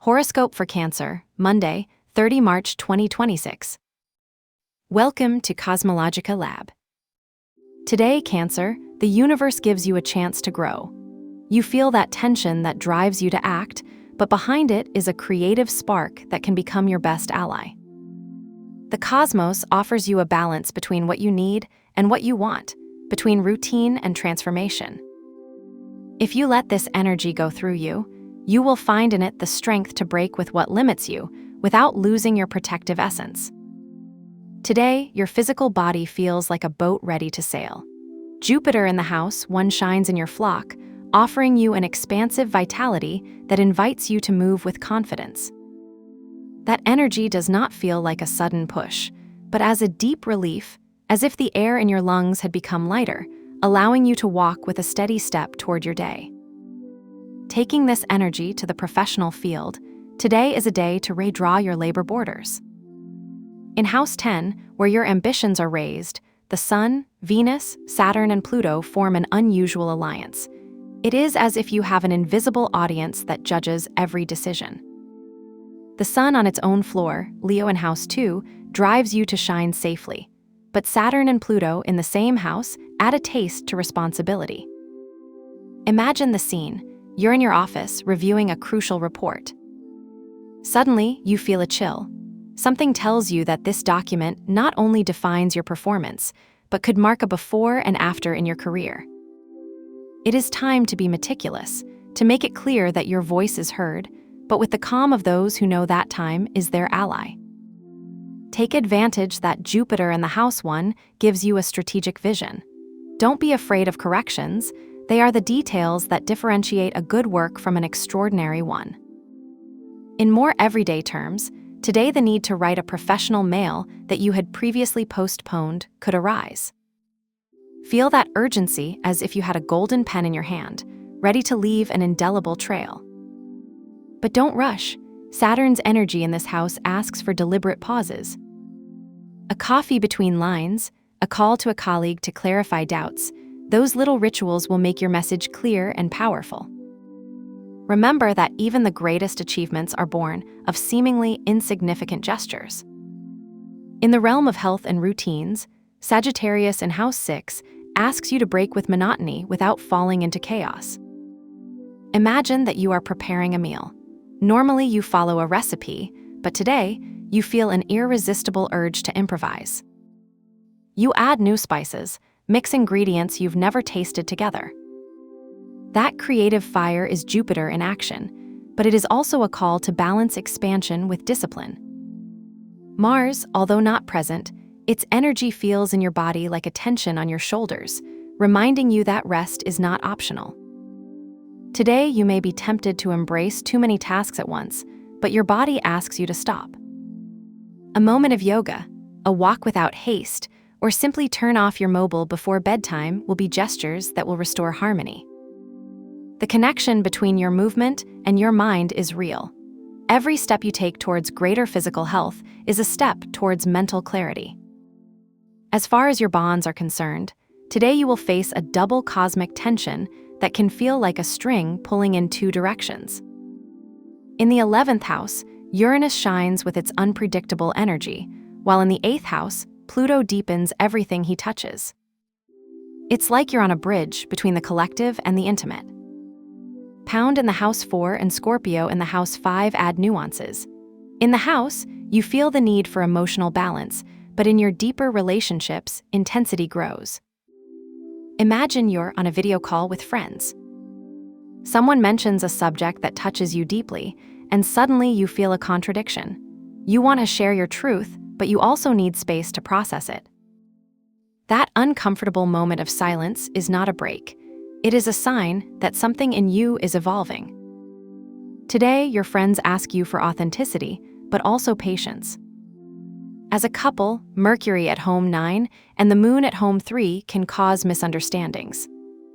Horoscope for Cancer, Monday, 30 March 2026. Welcome to CosmologicaLab. Today, Cancer, the universe gives you a chance to grow. You feel that tension that drives you to act, but behind it is a creative spark that can become your best ally. The cosmos offers you a balance between what you need and what you want, between routine and transformation. If you let this energy go through you, you will find in it the strength to break with what limits you without losing your protective essence. Today, your physical body feels like a boat ready to sail. Jupiter in the house 1 shines in your flock, offering you an expansive vitality that invites you to move with confidence. That energy does not feel like a sudden push, but as a deep relief, as if the air in your lungs had become lighter, allowing you to walk with a steady step toward your day. Taking this energy to the professional field, today is a day to redraw your labor borders. In House 10, where your ambitions are raised, the Sun, Venus, Saturn, and Pluto form an unusual alliance. It is as if you have an invisible audience that judges every decision. The Sun on its own floor, Leo in House 2, drives you to shine safely, but Saturn and Pluto in the same house add a taste to responsibility. Imagine the scene. You're in your office reviewing a crucial report. Suddenly, you feel a chill. Something tells you that this document not only defines your performance, but could mark a before and after in your career. It is time to be meticulous, to make it clear that your voice is heard, but with the calm of those who know that time is their ally. Take advantage that Jupiter in the House 1 gives you a strategic vision. Don't be afraid of corrections. They are the details that differentiate a good work from an extraordinary one. In more everyday terms, today the need to write a professional mail that you had previously postponed could arise. Feel that urgency as if you had a golden pen in your hand, ready to leave an indelible trail. But don't rush. Saturn's energy in this house asks for deliberate pauses. A coffee between lines, a call to a colleague to clarify doubts, those little rituals will make your message clear and powerful. Remember that even the greatest achievements are born of seemingly insignificant gestures. In the realm of health and routines, Sagittarius in House 6 asks you to break with monotony without falling into chaos. Imagine that you are preparing a meal. Normally you follow a recipe, but today you feel an irresistible urge to improvise. You add new spices, mix ingredients you've never tasted together. That creative fire is Jupiter in action, but it is also a call to balance expansion with discipline. Mars, although not present, its energy feels in your body like a tension on your shoulders, reminding you that rest is not optional. Today, you may be tempted to embrace too many tasks at once, but your body asks you to stop. A moment of yoga, a walk without haste, or simply turn off your mobile before bedtime will be gestures that will restore harmony. The connection between your movement and your mind is real. Every step you take towards greater physical health is a step towards mental clarity. As far as your bonds are concerned, today you will face a double cosmic tension that can feel like a string pulling in 2 directions. In the 11th house, Uranus shines with its unpredictable energy, while in the 8th house, Pluto deepens everything he touches. It's like you're on a bridge between the collective and the intimate. Pound in the House 4 and Scorpio in the House 5 add nuances. In the house, you feel the need for emotional balance, but in your deeper relationships, intensity grows. Imagine you're on a video call with friends. Someone mentions a subject that touches you deeply, and suddenly you feel a contradiction. You want to share your truth, but you also need space to process it. That uncomfortable moment of silence is not a break. It is a sign that something in you is evolving. Today, your friends ask you for authenticity, but also patience. As a couple, Mercury at home 9 and the moon at home 3 can cause misunderstandings.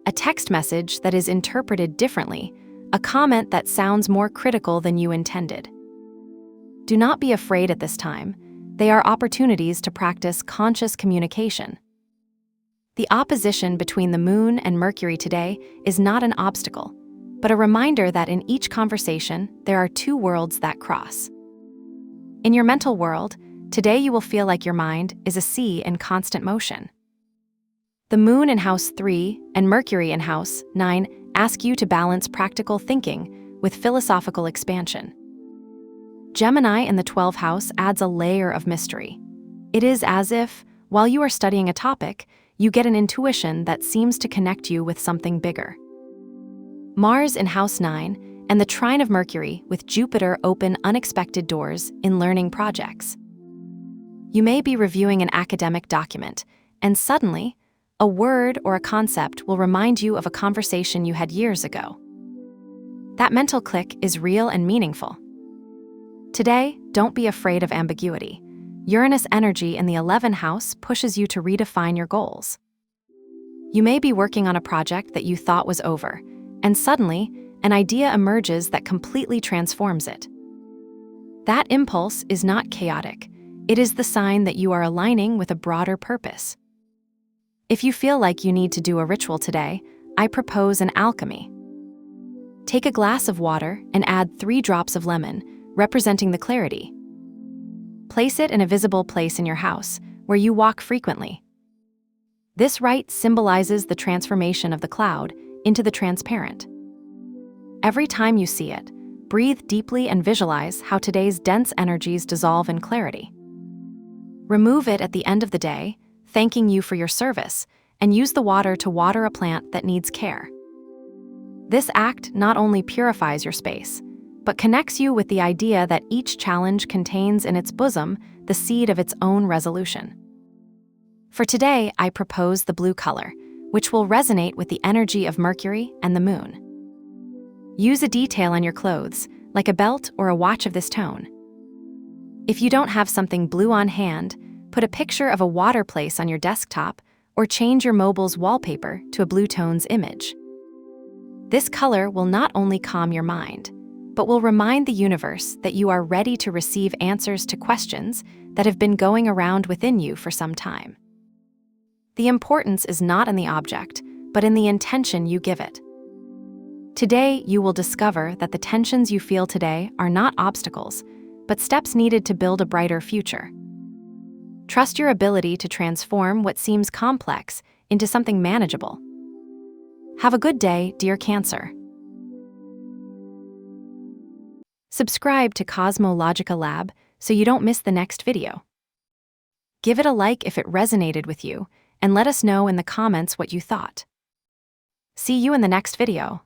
A text message that is interpreted differently, a comment that sounds more critical than you intended. Do not be afraid at this time. They are opportunities to practice conscious communication. The opposition between the moon and Mercury today is not an obstacle, but a reminder that in each conversation, there are two worlds that cross. In your mental world, today you will feel like your mind is a sea in constant motion. The Moon in House 3 and Mercury in House 9 ask you to balance practical thinking with philosophical expansion. Gemini in the 12th house adds a layer of mystery. It is as if, while you are studying a topic, you get an intuition that seems to connect you with something bigger. Mars in House 9 and the trine of Mercury with Jupiter open unexpected doors in learning projects. You may be reviewing an academic document, and suddenly, a word or a concept will remind you of a conversation you had years ago. That mental click is real and meaningful. Today, don't be afraid of ambiguity. Uranus energy in the 11th house pushes you to redefine your goals. You may be working on a project that you thought was over, and suddenly, an idea emerges that completely transforms it. That impulse is not chaotic. It is the sign that you are aligning with a broader purpose. If you feel like you need to do a ritual today, I propose an alchemy. Take a glass of water and add 3 drops of lemon, representing the clarity. Place it in a visible place in your house, where you walk frequently. This rite symbolizes the transformation of the cloud into the transparent. Every time you see it, breathe deeply and visualize how today's dense energies dissolve in clarity. Remove it at the end of the day, thanking you for your service, and use the water to water a plant that needs care. This act not only purifies your space, but connects you with the idea that each challenge contains in its bosom the seed of its own resolution. For today, I propose the blue color, which will resonate with the energy of Mercury and the Moon. Use a detail on your clothes, like a belt or a watch of this tone. If you don't have something blue on hand, put a picture of a water place on your desktop or change your mobile's wallpaper to a blue tone's image. This color will not only calm your mind, but will remind the universe that you are ready to receive answers to questions that have been going around within you for some time. The importance is not in the object, but in the intention you give it. Today, you will discover that the tensions you feel today are not obstacles, but steps needed to build a brighter future. Trust your ability to transform what seems complex into something manageable. Have a good day, dear Cancer. Subscribe to CosmologicaLab so you don't miss the next video. Give it a like if it resonated with you, and let us know in the comments what you thought. See you in the next video.